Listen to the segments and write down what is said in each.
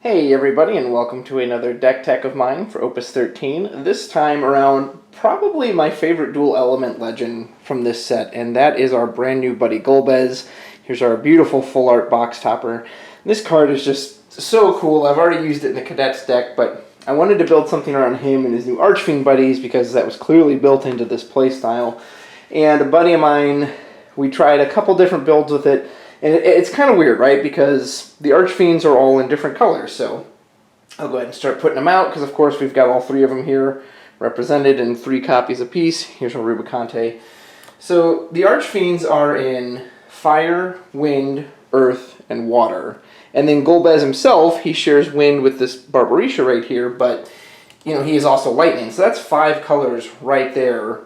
Hey everybody, and welcome to another deck tech of mine for Opus 13. This time around, probably my favorite dual element legend from this set, and that is our brand new buddy Golbez. Here's our beautiful full art box topper. This card is just so cool. I've already used it in the Cadets deck, but I wanted to build something around him and his new Archfiend buddies because that was clearly built into this playstyle. And a buddy of mine, we tried a couple different builds with it. And it's kind of weird, right? Because the Archfiends are all in different colors. So I'll go ahead and start putting them out because, of course, we've got all three of them here represented in 3 copies apiece. Here's our Rubicante. So the Archfiends are in fire, wind, earth, and water. And then Golbez himself, he shares wind with this Barbarisha right here, but he is also lightning. So that's 5 colors right there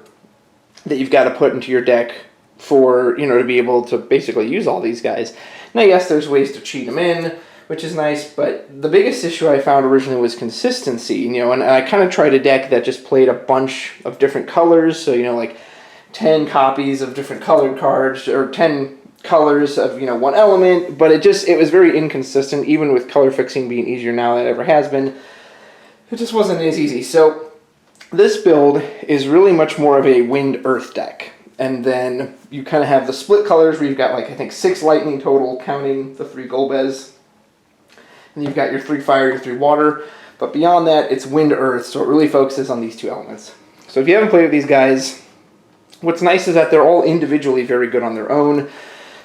that you've got to put into your deck for, to be able to basically use all these guys. Now, yes, there's ways to cheat them in, which is nice, but the biggest issue I found originally was consistency, and I kind of tried a deck that just played a bunch of different colors, so, like 10 copies of different colored cards, or 10 colors of, one element, but it was very inconsistent, even with color fixing being easier now than it ever has been. It just wasn't as easy. So this build is really much more of a wind-earth deck. And then you kind of have the split colors where you've got, I think 6 lightning total, counting the 3 Golbez. And you've got your 3 fire, your 3 water. But beyond that, it's wind-earth, so it really focuses on these 2 elements. So if you haven't played with these guys, what's nice is that they're all individually very good on their own.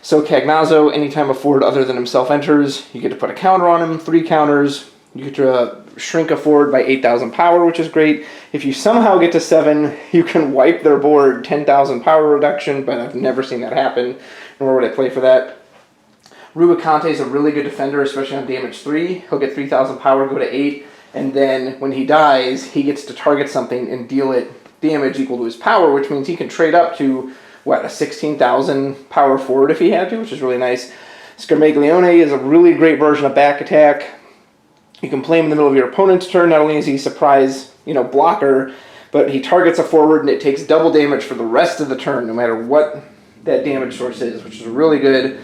So Cagnazzo, anytime a forward other than himself enters, you get to put a counter on him, 3 counters. You get to shrink a forward by 8,000 power, which is great. If you somehow get to 7, you can wipe their board 10,000 power reduction, but I've never seen that happen, nor would I play for that. Rubicante is a really good defender, especially on damage 3. He'll get 3,000 power, go to 8, and then when he dies, he gets to target something and deal it damage equal to his power, which means he can trade up to, a 16,000 power forward if he had to, which is really nice. Scarmaglione is a really great version of back attack. You can play him in the middle of your opponent's turn. Not only is he a surprise, blocker, but he targets a forward and it takes double damage for the rest of the turn, no matter what that damage source is, which is really good.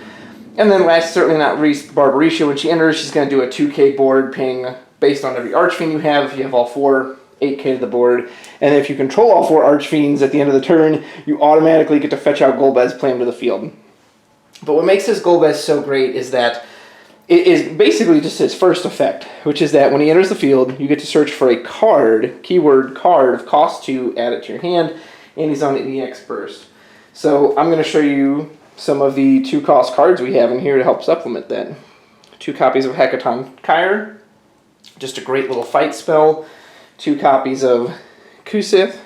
And then last, certainly not least, Barbarisha. When she enters, she's going to do a 2k board, paying based on every Archfiend you have. If you have all 4, 8k to the board. And if you control all 4 Archfiends at the end of the turn, you automatically get to fetch out Golbez, play him to the field. But what makes this Golbez so great is that it is basically just his first effect, which is that when he enters the field, you get to search for a card, keyword card, of cost 2, add it to your hand, and he's on an EX burst. So I'm going to show you some of the 2 cost cards we have in here to help supplement that. 2 copies of Hecaton Kyre, just a great little fight spell. 2 copies of Kusith,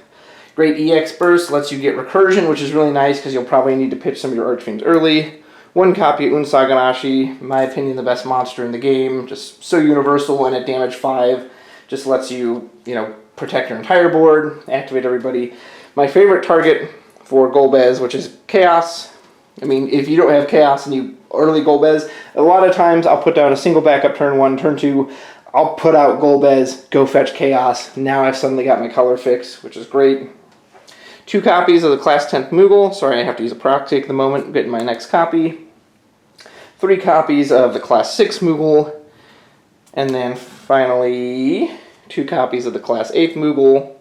great EX burst, lets you get recursion, which is really nice because you'll probably need to pitch some of your Archfiends early. 1 copy of Unsaganashi, in my opinion, the best monster in the game. Just so universal, and at damage 5, just lets you, protect your entire board, activate everybody. My favorite target for Golbez, which is Chaos. I mean, if you don't have Chaos and you early Golbez, a lot of times I'll put down a single backup turn 1, turn 2, I'll put out Golbez, go fetch Chaos. Now I've suddenly got my color fix, which is great. 2 copies of the Class 10th Moogle. Sorry, I have to use a proc-take at the moment. I'm getting my next copy. 3 copies of the Class 6 Moogle, and then finally 2 copies of the Class 8 Moogle,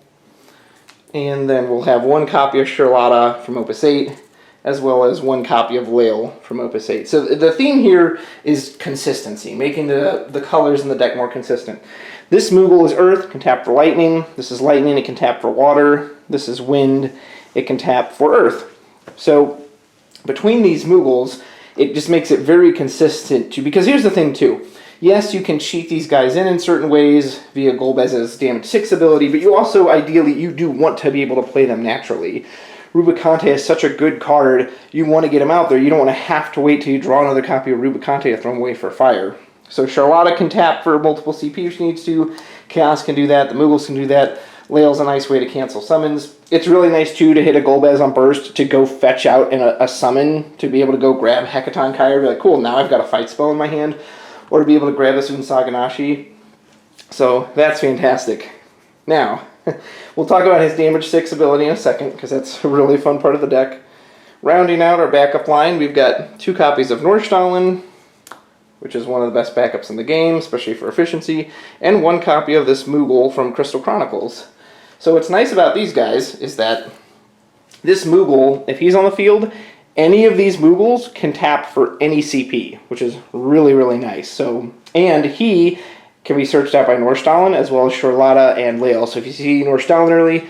and then we'll have 1 copy of Charlotta from Opus 8, as well as 1 copy of Lael from Opus 8. So the theme here is consistency, making the colors in the deck more consistent. This Moogle is Earth, can tap for Lightning. This is Lightning, it can tap for Water. This is Wind, it can tap for Earth. So between these Moogles, it just makes it very consistent because here's the thing too. Yes, you can cheat these guys in certain ways via Golbez's damage 6 ability, but you also, ideally, you do want to be able to play them naturally. Rubicante is such a good card, you want to get him out there. You don't want to have to wait till you draw another copy of Rubicante to throw him away for fire. So Charlotta can tap for multiple CP if she needs to. Chaos can do that. The Moogles can do that. Lael's a nice way to cancel summons. It's really nice, too, to hit a Golbez on burst to go fetch out in a summon, to be able to go grab Hecaton Kyre, be like, cool, now I've got a fight spell in my hand, or to be able to grab this Unsaganashi. So that's fantastic. Now, we'll talk about his damage 6 ability in a second, because that's a really fun part of the deck. Rounding out our backup line, we've got 2 copies of Nordstalin, which is one of the best backups in the game, especially for efficiency, and 1 copy of this Moogle from Crystal Chronicles. So what's nice about these guys is that this Moogle, if he's on the field, any of these Moogles can tap for any CP, which is really, really nice. So, and he can be searched out by Norstalen as well as Charlotta and Lael. So if you see Norstalen early,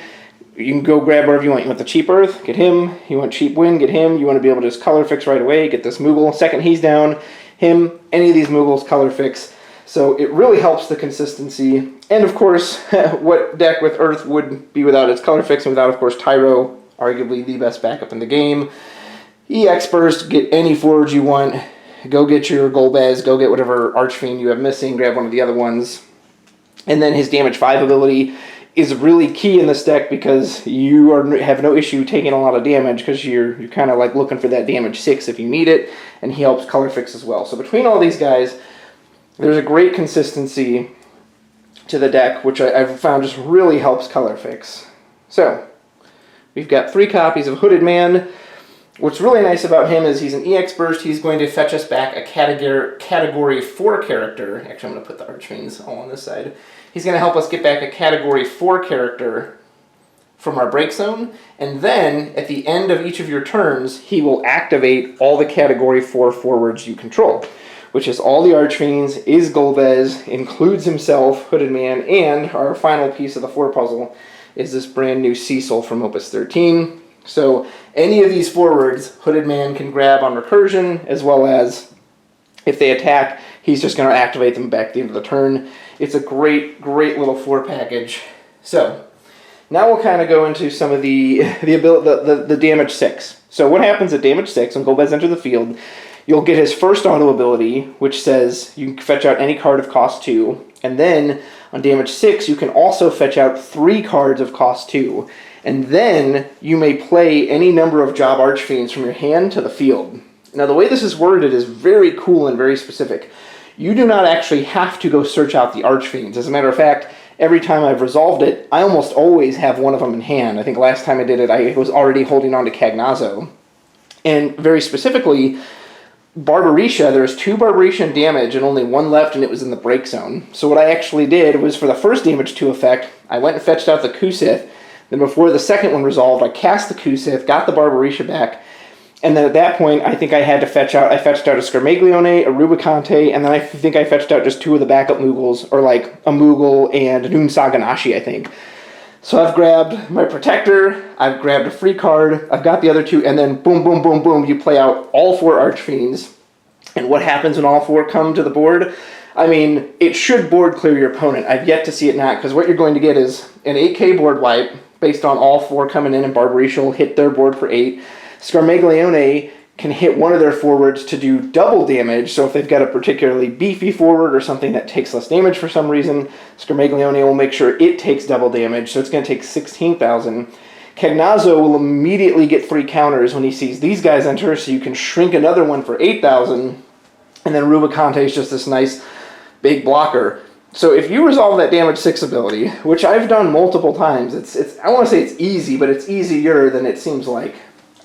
you can go grab whatever you want. You want the Cheap Earth, get him. You want Cheap Wind, get him. You want to be able to just color fix right away, get this Moogle. Second he's down, him, any of these Moogles, color fix. So it really helps the consistency. And of course, what deck with Earth would be without its color fix and without, of course, Tyro, arguably the best backup in the game. EX Burst, get any forwards you want. Go get your Golbez, go get whatever Archfiend you have missing, grab one of the other ones. And then his damage 5 ability is really key in this deck because you have no issue taking a lot of damage because you're kind of like looking for that damage 6 if you need it, and he helps color fix as well. So between all these guys, there's a great consistency to the deck, which I've found just really helps color fix. So we've got 3 copies of Hooded Man. What's really nice about him is he's an EX Burst. He's going to fetch us back a Category 4 character. Actually, I'm going to put the Archfiends all on this side. He's going to help us get back a Category 4 character from our break zone. And then, at the end of each of your turns, he will activate all the Category 4 forwards you control, which is all the Archfiends, is Golbez, includes himself, Hooded Man, and our final piece of the 4 puzzle is this brand new Cecil from Opus 13. So any of these forwards, Hooded Man can grab on recursion, as well as if they attack, he's just going to activate them back at the end of the turn. It's a great, great little 4 package. So now we'll kind of go into some of the damage 6. So what happens at damage 6 when Golbez enters the field? You'll get his first auto ability, which says you can fetch out any card of cost 2. And then on damage 6, you can also fetch out 3 cards of cost 2. And then you may play any number of Job Archfiends from your hand to the field. Now the way this is worded is very cool and very specific. You do not actually have to go search out the Archfiends. As a matter of fact, every time I've resolved it, I almost always have one of them in hand. I think last time I did it, I was already holding on to Cagnazzo. And very specifically, Barbarisha, there's 2 Barbarisha damage and only 1 left, and it was in the break zone. So what I actually did was for the first damage 2 effect, I went and fetched out the Kusith. Then before the second one resolved, I cast the Kusith, got the Barbarisha back, and then at that point, I think I had to fetched out a Scarmaglione, a Rubicante, and then I think I fetched out just 2 of the backup Moogles, or like a Moogle and Noon Saganashi, I think. So I've grabbed my Protector, I've grabbed a free card, I've got the other 2, and then boom, boom, boom, boom, you play out all 4 Archfiends. And what happens when all 4 come to the board? I mean, it should board clear your opponent. I've yet to see it not, because what you're going to get is an 8k board wipe, based on all 4 coming in, and Barbarisha will hit their board for 8. Scarmaglione can hit one of their forwards to do double damage, so if they've got a particularly beefy forward or something that takes less damage for some reason, Scarmaglione will make sure it takes double damage, so it's going to take 16,000. Cagnazzo will immediately get 3 counters when he sees these guys enter, so you can shrink another one for 8,000, and then Rubicante is just this nice big blocker. So if you resolve that damage 6 ability, which I've done multiple times, it's I want to say it's easy, but it's easier than it seems like.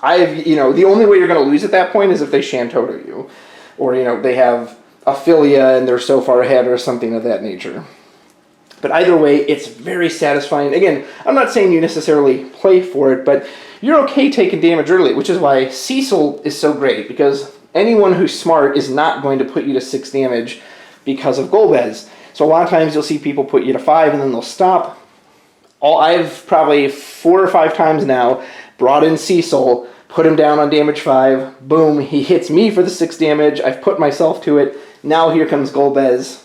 The only way you're going to lose at that point is if they Shantoto you, or they have Ophilia and they're so far ahead or something of that nature. But either way, it's very satisfying. Again, I'm not saying you necessarily play for it, but you're okay taking damage early, which is why Cecil is so great, because anyone who's smart is not going to put you to 6 damage because of Golbez. So a lot of times you'll see people put you to 5 and then they'll stop. I've probably 4 or 5 times now brought in Cecil, put him down on damage 5, boom, he hits me for the 6 damage, I've put myself to it, now here comes Golbez,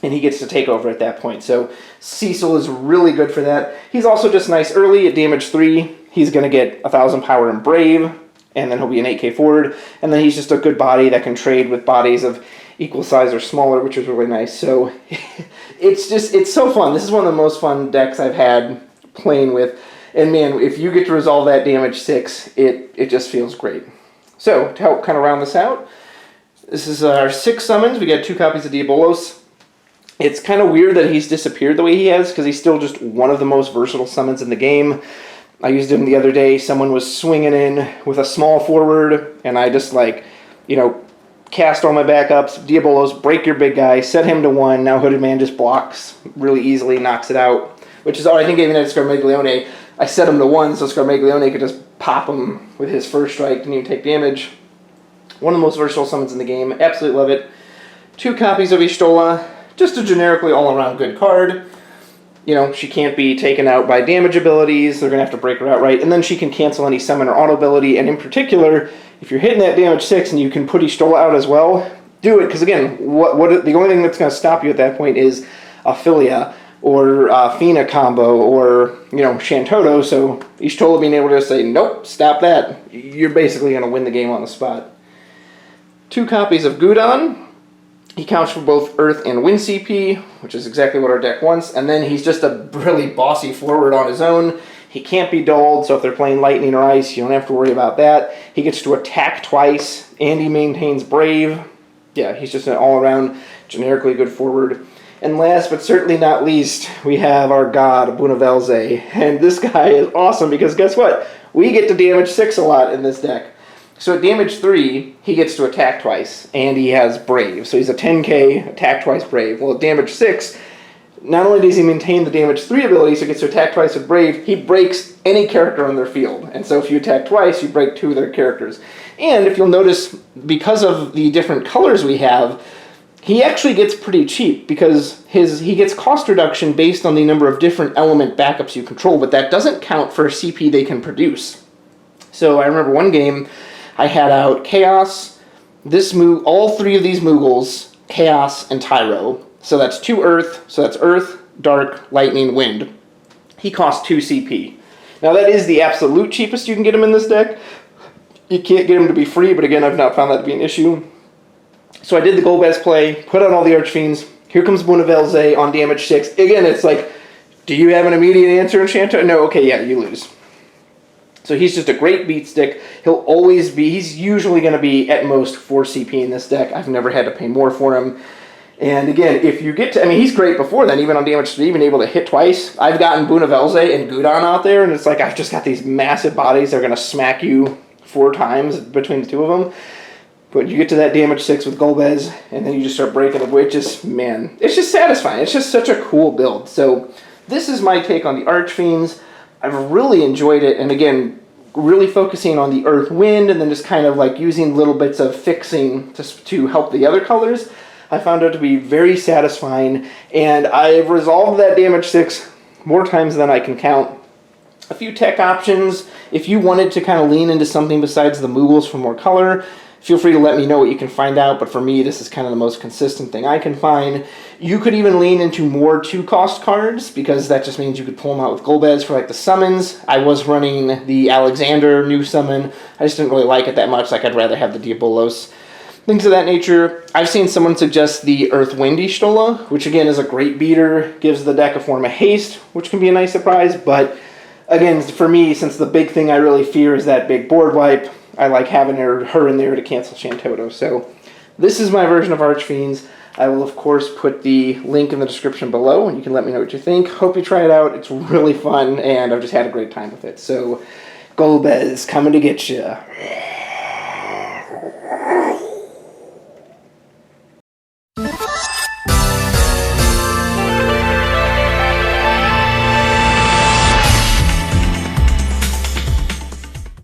and he gets to take over at that point. So Cecil is really good for that. He's also just nice early at damage 3, he's going to get 1,000 power and Brave, and then he'll be an 8k forward, and then he's just a good body that can trade with bodies of equal size or smaller, which is really nice. So it's so fun. This is one of the most fun decks I've had playing with. And man, if you get to resolve that damage 6, it just feels great. So to help kind of round this out, this is our 6 summons. We got 2 copies of Diabolos. It's kind of weird that he's disappeared the way he has, because he's still just one of the most versatile summons in the game. I used him the other day. Someone was swinging in with a small forward, and I just cast all my backups, Diabolos, break your big guy, set him to 1. Now Hooded Man just blocks really easily, knocks it out. Which is, I think even at Scarmaglione, I set him to 1, so Scarmaglione could just pop him with his first strike, didn't even take damage. One of the most versatile summons in the game. Absolutely love it. 2 copies of Y'shtola. Just a generically all-around good card. You know, she can't be taken out by damage abilities. They're going to have to break her outright. And then she can cancel any summon or auto ability. And in particular, if you're hitting that damage 6 and you can put Y'shtola out as well, do it. Because again, the only thing that's going to stop you at that point is Ophelia or Fina combo or, you know, Shantoto. So Y'shtola being able to say, nope, stop that. You're basically going to win the game on the spot. 2 copies of Gudon. He counts for both Earth and Wind CP, which is exactly what our deck wants. And then he's just a really bossy forward on his own. He can't be dulled, so if they're playing Lightning or Ice, you don't have to worry about that. He gets to attack twice, and he maintains Brave. Yeah, he's just an all-around, generically good forward. And last but certainly not least, we have our god, Bunavelze. And this guy is awesome because guess what? We get to damage 6 a lot in this deck. So at damage 3, he gets to attack twice, and he has Brave. So he's a 10k, attack twice, Brave. Well, at damage 6, not only does he maintain the damage 3 ability, so he gets to attack twice with Brave, he breaks any character on their field. And so if you attack twice, you break 2 of their characters. And if you'll notice, because of the different colors we have, he actually gets pretty cheap because he gets cost reduction based on the number of different element backups you control, but that doesn't count for CP they can produce. So I remember one game, I had out Chaos, all 3 of these Moogles, Chaos, and Tyro. So that's 2 Earth, so that's Earth, Dark, Lightning, Wind. He costs 2 CP. Now that is the absolute cheapest you can get him in this deck. You can't get him to be free, but again, I've not found that to be an issue. So I did the Golbez play, put out all the Archfiends. Here comes Bunavelze on damage 6. Again, it's like, do you have an immediate answer in Shanto? No, okay, yeah, you lose. So he's just a great beat stick. He's usually going to be at most 4 CP in this deck. I've never had to pay more for him. And again, if you get to, he's great before then, even on damage 3, even able to hit twice. I've gotten Bunavelze and Gudon out there, and it's like, I've just got these massive bodies. They're going to smack you 4 times between the 2 of them. But you get to that damage 6 with Golbez, and then you just start breaking the witches. Man, it's just satisfying. It's just such a cool build. So this is my take on the Archfiends. I've really enjoyed it, and again, really focusing on the Earth Wind, and then just kind of like using little bits of fixing to help the other colors. I found it to be very satisfying, and I've resolved that damage 6 more times than I can count. A few tech options. If you wanted to kind of lean into something besides the Moogles for more color, feel free to let me know what you can find out, but for me, this is kind of the most consistent thing I can find. You could even lean into more 2-cost cards, because that just means you could pull them out with Golbez for like the summons. I was running the Alexander new summon. I just didn't really like it that much, like I'd rather have the Diabolos. Things of that nature. I've seen someone suggest the Earth Wind Y'shtola, which again is a great beater, gives the deck a form of haste, which can be a nice surprise, but again, for me, since the big thing I really fear is that big board wipe, I like having her in there to cancel Shantoto. So this is my version of Archfiends. I will, of course, put the link in the description below, and you can let me know what you think. Hope you try it out. It's really fun, and I've just had a great time with it. So Golbez coming to get you.